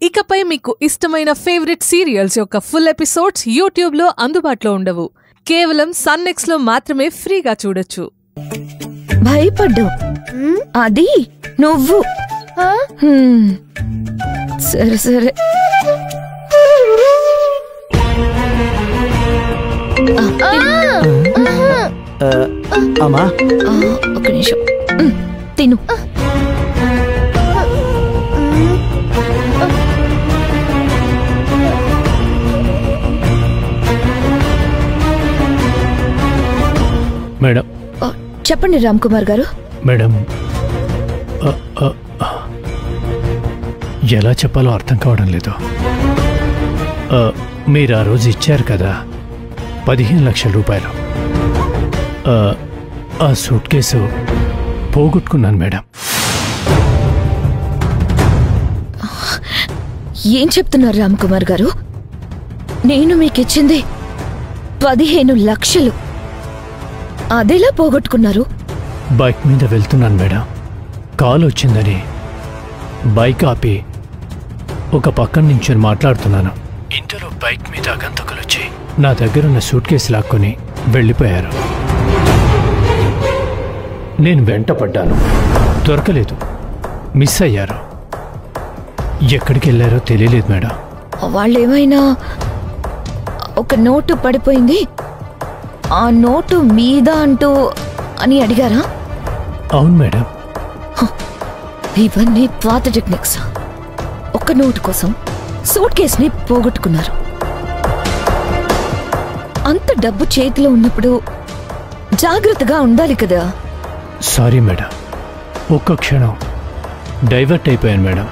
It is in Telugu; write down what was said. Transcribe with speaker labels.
Speaker 1: ఇకపై మీకు ఇష్టమైన ఫేవరెట్ సీరియల్స్ యొక్క ఫుల్ ఎపిసోడ్స్ యూట్యూబ్ లో అందుబాటులో ఉండవు. కేవలం సన్నెక్స్ లో మాత్రమే ఫ్రీగా చూడొచ్చు.
Speaker 2: భయపడ్డు అది నువ్వు. సరే సరే
Speaker 3: అమ్మా
Speaker 2: ఒక నిమిషం తిను.
Speaker 3: మేడం
Speaker 2: చెప్పండి రామ్ కుమార్ గారు.
Speaker 3: మేడం ఎలా చెప్పాలో అర్థం కావడం లేదు. మీరు ఆ రోజు ఇచ్చారు కదా 15 లక్షల రూపాయలు. ఆ సూట్ కేసు పోగొట్టుకున్నాను మేడం.
Speaker 2: ఏం చెప్తున్నారు రామ్ కుమార్ గారు? నేను మీకిచ్చింది 15 లక్షలు. అదేలా పోగొట్టుకున్నారు?
Speaker 3: బైక్ మీద వెళ్తున్నాను మేడం. కాల్ వచ్చిందని బైక్ ఆపి ఒక పక్కన నుంచి మాట్లాడుతున్నాను. ఇంతలో బైక్ మీద అగంతకులు వచ్చి నా దగ్గరున్న సూట్ కేసు లాక్కొని వెళ్ళిపోయారు. నేను వెంటపడ్డాను, దొరకలేదు, మిస్ అయ్యారు. ఎక్కడికి వెళ్ళారో తెలియలేదు మేడం.
Speaker 2: వాళ్ళేమైనా ఒక నోటు పడిపోయింది, ఆ నోటు మీద అంటూ అని అడిగారా?
Speaker 3: అవును మేడం.
Speaker 2: ఇవన్నీ పాత టెక్నిక్స్. ఒక్క నోటు కోసం సూట్ కేసుని పోగొట్టుకున్నారు. అంత డబ్బు చేతిలో ఉన్నప్పుడు జాగ్రత్తగా ఉండాలి కదా.
Speaker 3: సారీ మేడం, ఒక్క క్షణం డైవర్ట్ అయిపోయాను మేడం.